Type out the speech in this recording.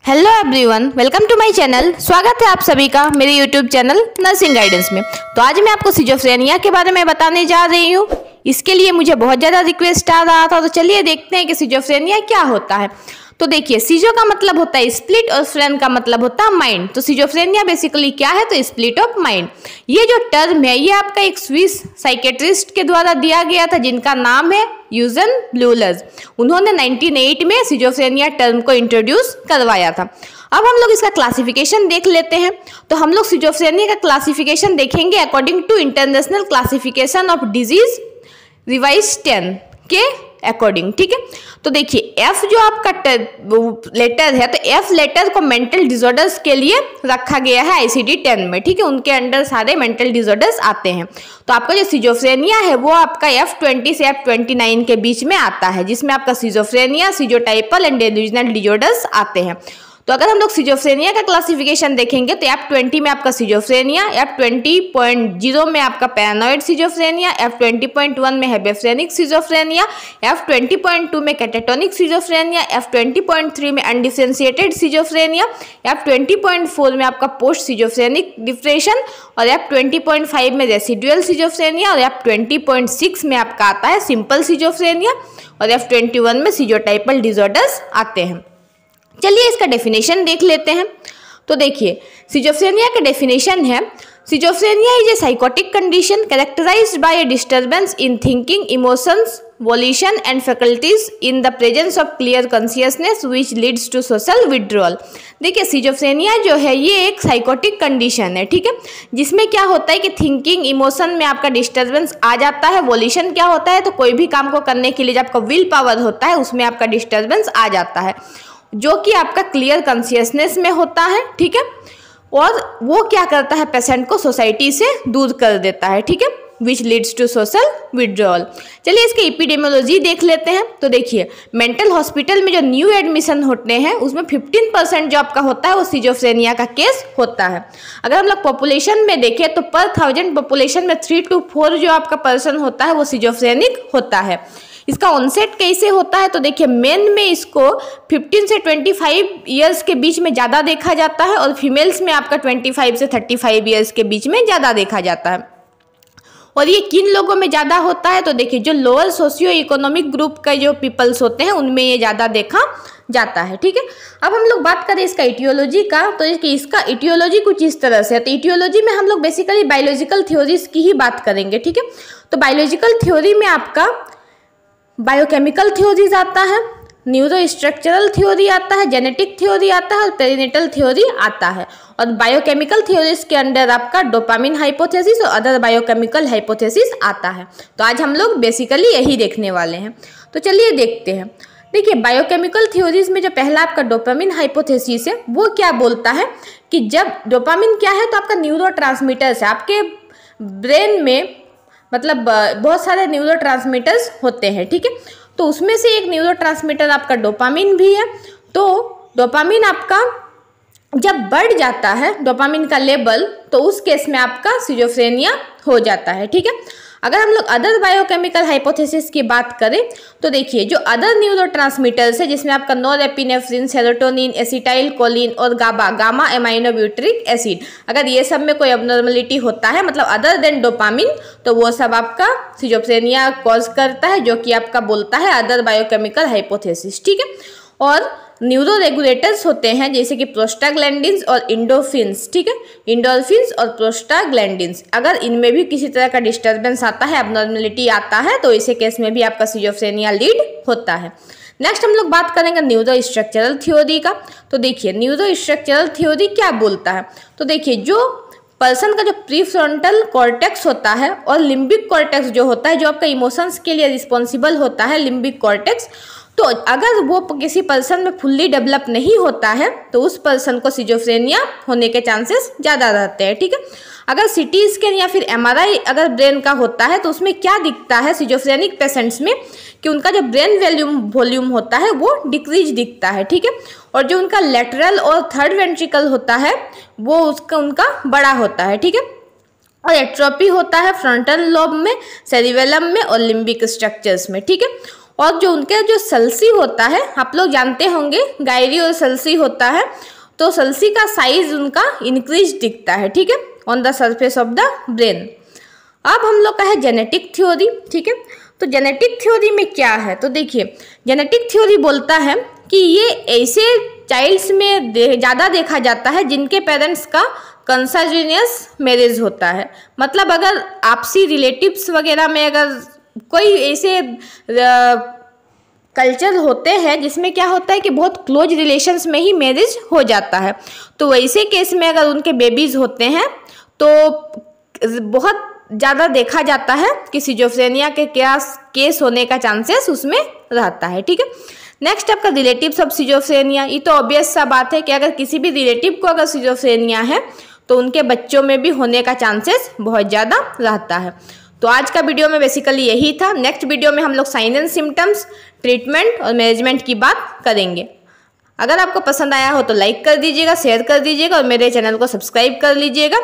Hello everyone, welcome to my channel. स्वागत है आप सभी का मेरे यूट्यूब चैनल नर्सिंग गाइडेंस में। तो आज मैं आपको सिजोफ्रेनिया के बारे में बताने जा रही हूँ। इसके लिए मुझे बहुत ज़्यादा रिक्वेस्ट आ रहा था, तो चलिए देखते हैं कि सिजोफ्रेनिया क्या होता है। तो देखिए, सिजो का मतलब होता है स्प्लिट और फ्रेन का मतलब होता है माइंड। तो सिजोफ्रेनिया बेसिकली क्या है, तो स्प्लिट ऑफ माइंड। ये जो टर्म है ये आपका एक स्विस साइकेट्रिस्ट के द्वारा दिया गया था, जिनका नाम है यूजन ब्लूलर। उन्होंने 1908 में सिजोफ्रेनिया टर्म को इंट्रोड्यूस करवाया था। अब हम लोग इसका क्लासिफिकेशन देख लेते हैं। तो हम लोग सिजोफ्रेनिया का क्लासिफिकेशन देखेंगे according to international classification of disease revise 10 के अकॉर्डिंग, ठीक है। तो देखिए, एफ जो आपका लेटर है, तो एफ लेटर को मेंटल डिसऑर्डर्स के लिए रखा गया है ICD-10 में, ठीक है। उनके अंडर सारे मेंटल डिसऑर्डर्स आते हैं। तो आपका जो सिजोफ्रेनिया है वो आपका F20 से F29 के बीच में आता है, जिसमें आपका सिजोफ्रेनिया, सिजोटाइपल एंड डेल्यूजनल डिसऑर्डर्स आते हैं। तो अगर हम लोग सिजोफ्रेनिया का क्लासिफिकेशन देखेंगे तो F20 में आपका सिजोफ्रेनिया, F20.0 में आपका पैरानॉइड सिजोफ्रेनिया, F20.1 में हेबेफ्रेनिक सिजोफ्रेनिया, F20.2 में कैटेटोनिक सिजोफ्रेनिया, F20.3 में अनडिफरेंशिएटेड सिजोफ्रेनिया, F20.4 में आपका पोस्ट सिजोफ्रेनिक डिप्रेशन और F20.5 में रेसिडुअल सिजोफ्रेनिया और F20.6 में आपका आता है सिंपल सिजोफ्रेनिया और F21 में सिजोटाइपल डिसऑर्डर्स आते हैं। चलिए इसका डेफिनेशन देख लेते हैं। तो देखिए, सिजोफ्रेनिया का डेफिनेशन है, schizophrenia is a psychotic condition characterised by a disturbance in thinking, emotions, volition and faculties in the presence of clear consciousness which leads to social withdrawal. देखिए, सिजोफ्रेनिया जो है ये एक साइकोटिक कंडीशन है, ठीक है, जिसमें क्या होता है कि थिंकिंग, इमोशन में आपका डिस्टर्बेंस आ जाता है। वॉल्यूशन क्या होता है, तो कोई भी काम को करने के लिए जो आपका विल पावर होता है उसमें आपका डिस्टर्बेंस आ जाता है, जो कि आपका क्लियर कॉन्शियसनेस में होता है, ठीक है। और वो क्या करता है, पेशेंट को सोसाइटी से दूर कर देता है, ठीक है, which leads to social withdrawal. चलिए इसके एपिडेमियोलॉजी देख लेते हैं। तो देखिए, मेंटल हॉस्पिटल में जो न्यू एडमिशन होते हैं उसमें 15% जो आपका होता है वो सिजोफ्रेनिया का केस होता है। अगर हम लोग पॉपुलेशन में देखें तो पर 1000 पॉपुलेशन में 3 to 4 जो आपका पर्सन होता है वो सिजोफ्रेनिक होता है। इसका ऑनसेट कैसे होता है, तो देखिए, मेन में इसको 15 से 25 ईयर्स के बीच में ज़्यादा देखा जाता है और फीमेल्स में आपका 25 से 35 ईयर्स के बीच में ज़्यादा देखा जाता है। और ये किन लोगों में ज़्यादा होता है, तो देखिए, जो लोअर सोशियो इकोनॉमिक ग्रुप का जो पीपल्स होते हैं उनमें ये ज़्यादा देखा जाता है, ठीक है। अब हम लोग बात करें इसका इटियोलॉजी का, तो इसका इटियोलॉजी कुछ इस तरह से है। तो इटियोलॉजी में हम लोग बेसिकली बायोलॉजिकल थ्योरीज की ही बात करेंगे, ठीक है। तो बायोलॉजिकल थ्योरी में आपका बायोकेमिकल थ्योरीज आता है, न्यूरो स्ट्रक्चरल थ्योरी आता है, जेनेटिक थ्योरी आता है और पेरिनेटल थ्योरी आता है। और बायोकेमिकल थ्योरीज के अंदर आपका डोपामिन हाइपोथेसिस और अदर बायोकेमिकल हाइपोथेसिस आता है। तो आज हम लोग बेसिकली यही देखने वाले हैं। तो चलिए देखते हैं। देखिए, बायोकेमिकल थ्योरीज में जो पहला आपका डोपामिन हाइपोथेसिस है वो क्या बोलता है कि जब डोपामिन क्या है, तो आपका न्यूरोट्रांसमीटर्स है। आपके ब्रेन में मतलब बहुत सारे न्यूरोट्रांसमीटर्स होते हैं, ठीक है। तो उसमें से एक न्यूरोट्रांसमीटर आपका डोपामिन भी है। तो डोपामिन आपका जब बढ़ जाता है, डोपामिन का लेवल, तो उस केस में आपका सिजोफ्रेनिया हो जाता है, ठीक है। अगर हम लोग अदर बायोकेमिकल हाइपोथेसिस की बात करें तो देखिए, जो अदर न्यूरोट्रांसमीटर्स है जिसमें आपका नोरेपिनेफ्रिन, सेरोटोनिन, एसिटाइल कोलिन और गामा एमाइनोब्यूटरिक एसिड, अगर ये सब में कोई अबनॉर्मलिटी होता है, मतलब अदर देन डोपामिन, तो वो सब आपका सिजोफ्रेनिया कॉज करता है, जो कि आपका बोलता है अदर बायोकेमिकल हाइपोथेसिस, ठीक है। और न्यूरो रेगुलेटर्स होते हैं जैसे कि प्रोस्टाग्लैंडिन्स और इंडोफिन्स, ठीक है, इंडोल्फिन्स और प्रोस्टाग्लैंडिन्स। अगर इनमें भी किसी तरह का डिस्टर्बेंस आता है, अबनॉर्मलिटी आता है, तो इसे केस में भी आपका सिजोफ्रेनिया लीड होता है। नेक्स्ट हम लोग बात करेंगे न्यूरो स्ट्रक्चरल थ्योरी का। तो देखिए, न्यूरो स्ट्रक्चरल थ्योरी क्या बोलता है, तो देखिए, जो पर्सन का जो प्रीफ्रंटल कॉर्टेक्स होता है और लिम्बिक कॉर्टेक्स जो होता है, जो आपका इमोशंस के लिए रिस्पॉन्सिबल होता है, लिम्बिक कॉर्टेक्स, तो अगर वो किसी पर्सन में फुल्ली डेवलप नहीं होता है तो उस पर्सन को सिजोफ्रेनिया होने के चांसेस ज़्यादा रहते हैं, ठीक है। अगर CT स्कैन या फिर MRI अगर ब्रेन का होता है तो उसमें क्या दिखता है सिजोफ्रेनिक पेशेंट्स में, कि उनका जो ब्रेन वॉल्यूम होता है वो डिक्रीज दिखता है, ठीक है। और जो उनका लेटरल और थर्ड वेंट्रिकल होता है वो उनका बड़ा होता है, ठीक है। और एट्रोपी होता है फ्रंटल लोब में, सेरिबेलम में और लिम्बिक स्ट्रक्चर्स में, ठीक है। और जो उनके जो सल्सी होता है, आप लोग जानते होंगे गायरी और सल्सी होता है, तो सल्सी का साइज उनका इंक्रीज दिखता है, ठीक है, on the surface of the brain. अब हम लोग का है जेनेटिक थ्योरी, ठीक है। तो जेनेटिक थ्योरी में क्या है, तो देखिए जेनेटिक थ्योरी बोलता है कि ये ऐसे चाइल्ड्स में ज़्यादा देखा जाता है जिनके पेरेंट्स का कंsanguineous मैरिज होता है। मतलब अगर आपसी रिलेटिव्स वगैरह में अगर कोई ऐसे कल्चर होते हैं जिसमें क्या होता है कि बहुत क्लोज रिलेशंस में ही मैरिज हो जाता है, तो वैसे केस में अगर उनके बेबीज होते हैं तो बहुत ज़्यादा देखा जाता है कि सिजोफ्रेनिया के केस होने का चांसेस उसमें रहता है, ठीक है। नेक्स्ट आपका रिलेटिव्स ऑफ सिजोफ्रेनिया। ये तो ऑब्वियस सा बात है कि अगर किसी भी रिलेटिव को अगर सिजोफ्रेनिया है तो उनके बच्चों में भी होने का चांसेस बहुत ज़्यादा रहता है। तो आज का वीडियो में बेसिकली यही था। नेक्स्ट वीडियो में हम लोग साइन एंड सिम्टम्स, ट्रीटमेंट और मैनेजमेंट की बात करेंगे। अगर आपको पसंद आया हो तो लाइक कर दीजिएगा, शेयर कर दीजिएगा और मेरे चैनल को सब्सक्राइब कर लीजिएगा।